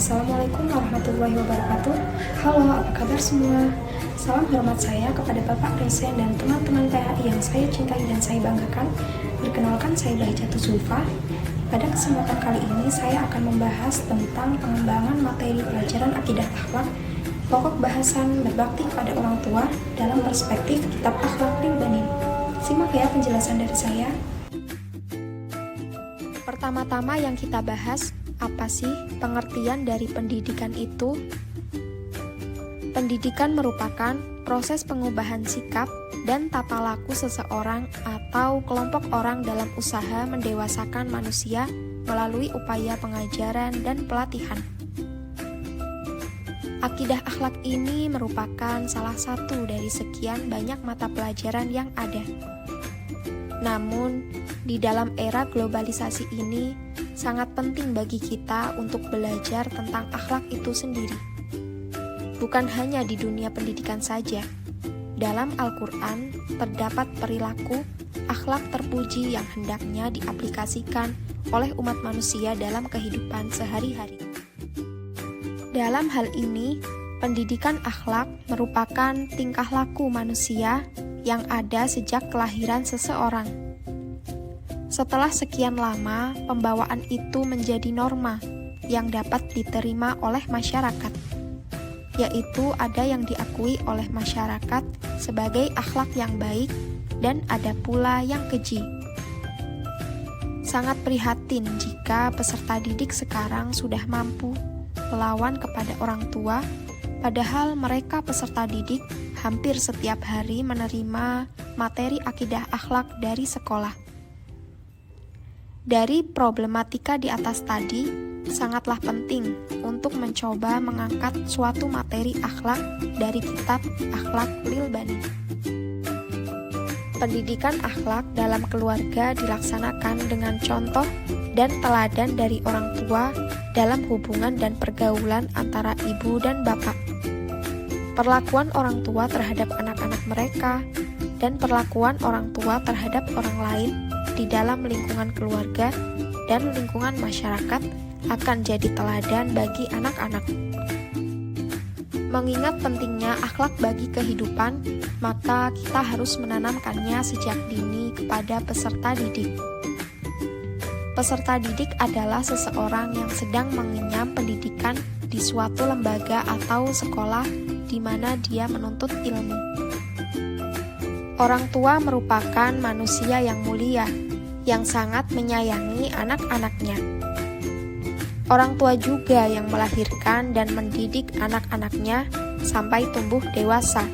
Assalamualaikum warahmatullahi wabarakatuh. Halo, apa kabar semua? Salam hormat saya kepada Bapak Presiden dan teman-teman PHI yang saya cintai dan saya banggakan. Perkenalkan, saya Bahijatuh Zulfa. Pada kesempatan kali ini saya akan membahas tentang pengembangan materi pelajaran akidah akhlak, pokok bahasan berbakti pada orang tua dalam perspektif kitab Akhlaq Lil Banin. Simak ya penjelasan dari saya. Pertama-tama yang kita bahas, apa sih pengertian dari pendidikan itu? Pendidikan merupakan proses pengubahan sikap dan tata laku seseorang atau kelompok orang dalam usaha mendewasakan manusia melalui upaya pengajaran dan pelatihan. Akidah akhlak ini merupakan salah satu dari sekian banyak mata pelajaran yang ada. Namun, di dalam era globalisasi ini, sangat penting bagi kita untuk belajar tentang akhlak itu sendiri. Bukan hanya di dunia pendidikan saja. Dalam Al-Quran, terdapat perilaku akhlak terpuji yang hendaknya diaplikasikan oleh umat manusia dalam kehidupan sehari-hari. Dalam hal ini, pendidikan akhlak merupakan tingkah laku manusia yang ada sejak kelahiran seseorang. Setelah sekian lama, pembawaan itu menjadi norma yang dapat diterima oleh masyarakat, yaitu ada yang diakui oleh masyarakat sebagai akhlak yang baik dan ada pula yang keji. Sangat prihatin jika peserta didik sekarang sudah mampu melawan kepada orang tua, padahal mereka peserta didik hampir setiap hari menerima materi akidah akhlak dari sekolah. Dari problematika di atas tadi, sangatlah penting untuk mencoba mengangkat suatu materi akhlak dari kitab Akhlaq Lil Banin. Pendidikan akhlak dalam keluarga dilaksanakan dengan contoh dan teladan dari orang tua dalam hubungan dan pergaulan antara ibu dan bapak. Perlakuan orang tua terhadap anak-anak mereka dan perlakuan orang tua terhadap orang lain di dalam lingkungan keluarga dan lingkungan masyarakat akan jadi teladan bagi anak-anak. Mengingat pentingnya akhlak bagi kehidupan, maka kita harus menanamkannya sejak dini kepada peserta didik. Peserta didik adalah seseorang yang sedang mengenyam pendidikan di suatu lembaga atau sekolah di mana dia menuntut ilmu. Orang tua merupakan manusia yang mulia, yang sangat menyayangi anak-anaknya. Orang tua juga yang melahirkan dan mendidik anak-anaknya sampai tumbuh dewasa.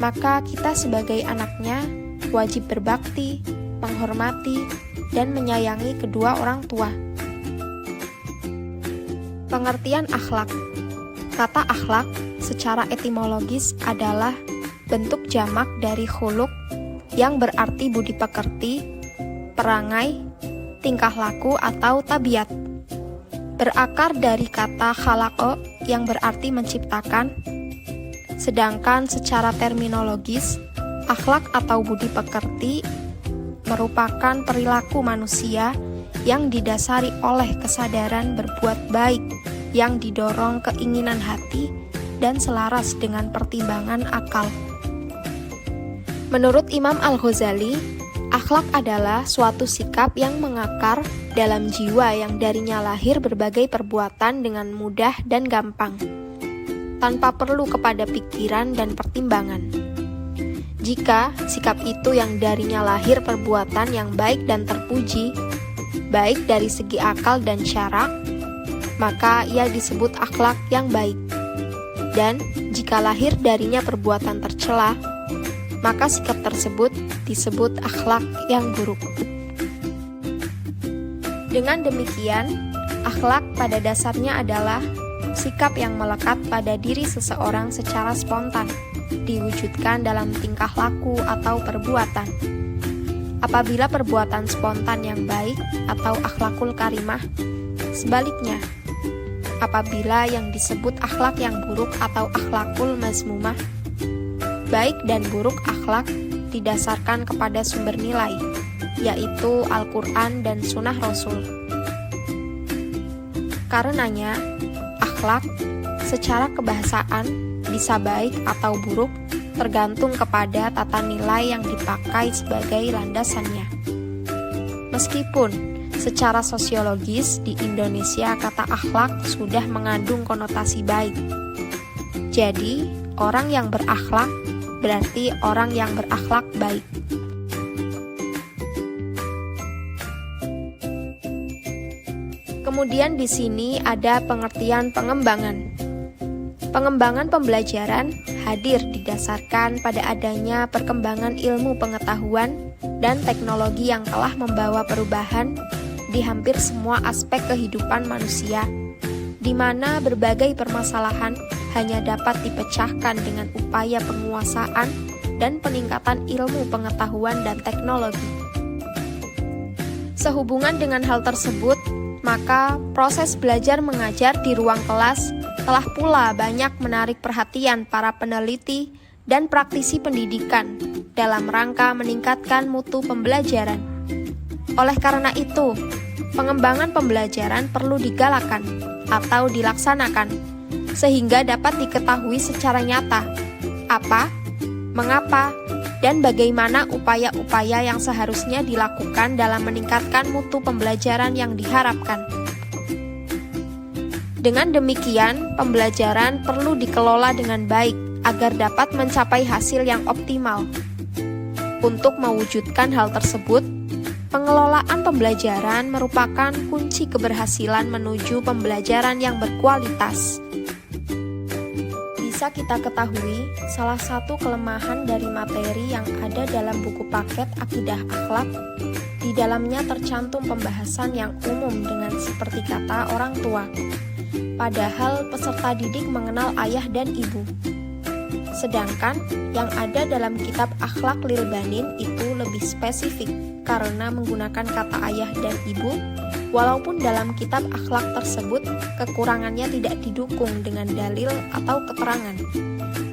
Maka kita sebagai anaknya wajib berbakti, menghormati, dan menyayangi kedua orang tua. Pengertian akhlak. Kata akhlak secara etimologis adalah bentuk jamak dari khuluq yang berarti budi pekerti, perangai, tingkah laku atau tabiat. Berakar dari kata khalaqo yang berarti menciptakan, sedangkan secara terminologis, akhlak atau budi pekerti merupakan perilaku manusia yang didasari oleh kesadaran berbuat baik yang didorong keinginan hati dan selaras dengan pertimbangan akal. Menurut Imam Al-Ghazali, akhlak adalah suatu sikap yang mengakar dalam jiwa yang darinya lahir berbagai perbuatan dengan mudah dan gampang, tanpa perlu kepada pikiran dan pertimbangan. Jika sikap itu yang darinya lahir perbuatan yang baik dan terpuji, baik dari segi akal dan syarak, maka ia disebut akhlak yang baik. Dan jika lahir darinya perbuatan tercela, maka sikap tersebut disebut akhlak yang buruk. Dengan demikian, akhlak pada dasarnya adalah sikap yang melekat pada diri seseorang secara spontan, diwujudkan dalam tingkah laku atau perbuatan. Apabila perbuatan spontan yang baik atau akhlakul karimah, sebaliknya, apabila yang disebut akhlak yang buruk atau akhlakul mazmumah, baik dan buruk akhlak didasarkan kepada sumber nilai, yaitu Al-Quran dan Sunnah Rasul. Karenanya, akhlak secara kebahasaan bisa baik atau buruk tergantung kepada tata nilai yang dipakai sebagai landasannya. Meskipun secara sosiologis di Indonesia kata akhlak sudah mengandung konotasi baik. Jadi, orang yang berakhlak berarti orang yang berakhlak baik. Kemudian di sini ada pengertian pengembangan. Pengembangan pembelajaran hadir didasarkan pada adanya perkembangan ilmu pengetahuan dan teknologi yang telah membawa perubahan di hampir semua aspek kehidupan manusia, di mana berbagai permasalahan hanya dapat dipecahkan dengan upaya penguasaan dan peningkatan ilmu pengetahuan dan teknologi. Sehubungan dengan hal tersebut, maka proses belajar mengajar di ruang kelas telah pula banyak menarik perhatian para peneliti dan praktisi pendidikan dalam rangka meningkatkan mutu pembelajaran. Oleh karena itu, pengembangan pembelajaran perlu digalakan atau dilaksanakan, sehingga dapat diketahui secara nyata apa, mengapa, dan bagaimana upaya-upaya yang seharusnya dilakukan dalam meningkatkan mutu pembelajaran yang diharapkan. Dengan demikian, pembelajaran perlu dikelola dengan baik agar dapat mencapai hasil yang optimal. Untuk mewujudkan hal tersebut, pengelolaan pembelajaran merupakan kunci keberhasilan menuju pembelajaran yang berkualitas. Bisa kita ketahui, salah satu kelemahan dari materi yang ada dalam buku paket Akidah Akhlak, di dalamnya tercantum pembahasan yang umum dengan seperti kata orang tua. Padahal peserta didik mengenal ayah dan ibu. Sedangkan yang ada dalam kitab Akhlak Lil Banin itu lebih spesifik karena menggunakan kata ayah dan ibu, walaupun dalam kitab akhlak tersebut kekurangannya tidak didukung dengan dalil atau keterangan,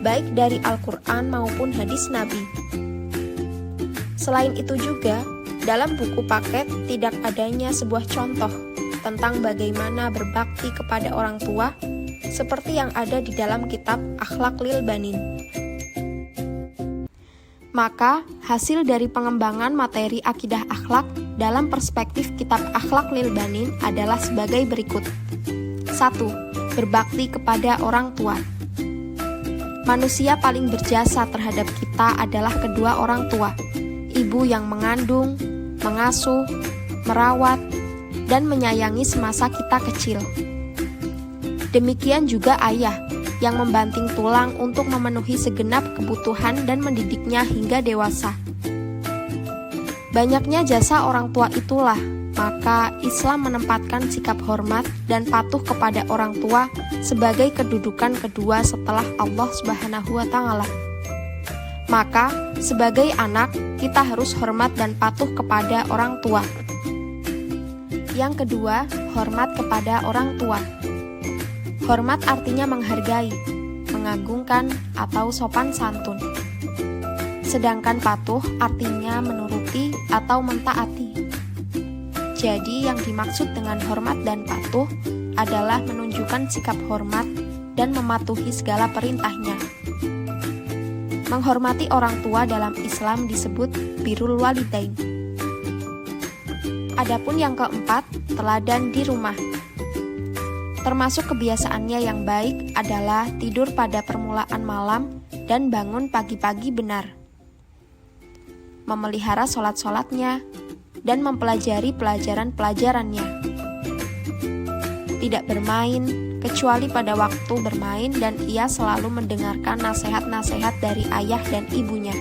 baik dari Al-Quran maupun hadis Nabi. Selain itu juga, dalam buku paket tidak adanya sebuah contoh tentang bagaimana berbakti kepada orang tua, seperti yang ada di dalam kitab Akhlak Lil Banin. Maka, hasil dari pengembangan materi akidah akhlak dalam perspektif kitab Akhlak Lil Banin adalah sebagai berikut. 1. Berbakti kepada orang tua. Manusia paling berjasa terhadap kita adalah kedua orang tua, ibu yang mengandung, mengasuh, merawat, dan menyayangi semasa kita kecil. Demikian juga ayah yang membanting tulang untuk memenuhi segenap kebutuhan dan mendidiknya hingga dewasa. Banyaknya jasa orang tua itulah, maka Islam menempatkan sikap hormat dan patuh kepada orang tua sebagai kedudukan kedua setelah Allah Subhanahu wa Ta'ala. Maka, sebagai anak, kita harus hormat dan patuh kepada orang tua. Yang kedua, hormat kepada orang tua. Hormat artinya menghargai, mengagungkan, atau sopan santun. Sedangkan patuh artinya menuruti atau mentaati. Jadi yang dimaksud dengan hormat dan patuh adalah menunjukkan sikap hormat dan mematuhi segala perintahnya. Menghormati orang tua dalam Islam disebut birrul walidain. Adapun yang keempat, teladan di rumah. Termasuk kebiasaannya yang baik adalah tidur pada permulaan malam dan bangun pagi-pagi benar. Memelihara sholat-sholatnya dan mempelajari pelajaran-pelajarannya. Tidak bermain, kecuali pada waktu bermain dan ia selalu mendengarkan nasihat-nasihat dari ayah dan ibunya.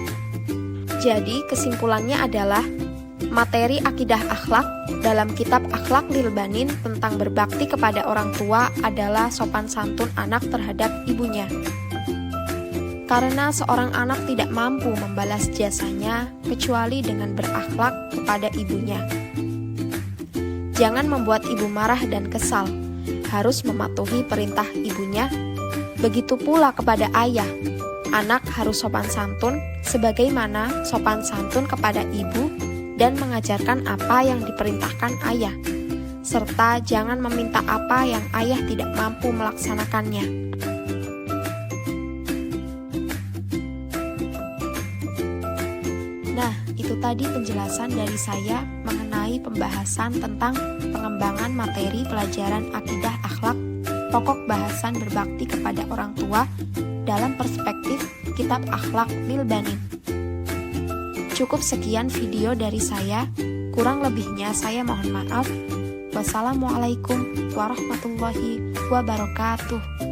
Jadi kesimpulannya adalah materi akidah akhlak dalam kitab Akhlak Lil Banin tentang berbakti kepada orang tua adalah sopan santun anak terhadap ibunya. Karena seorang anak tidak mampu membalas jasanya kecuali dengan berakhlak kepada ibunya. Jangan membuat ibu marah dan kesal, harus mematuhi perintah ibunya. Begitu pula kepada ayah, anak harus sopan santun sebagaimana sopan santun kepada ibu dan mengajarkan apa yang diperintahkan ayah. serta jangan meminta apa yang ayah tidak mampu melaksanakannya. Nah, itu tadi penjelasan dari saya mengenai pembahasan tentang pengembangan materi pelajaran akidah akhlak, pokok bahasan berbakti kepada orang tua dalam perspektif kitab Akhlak Lil Banin. Cukup sekian video dari saya, kurang lebihnya saya mohon maaf. Wassalamualaikum warahmatullahi wabarakatuh.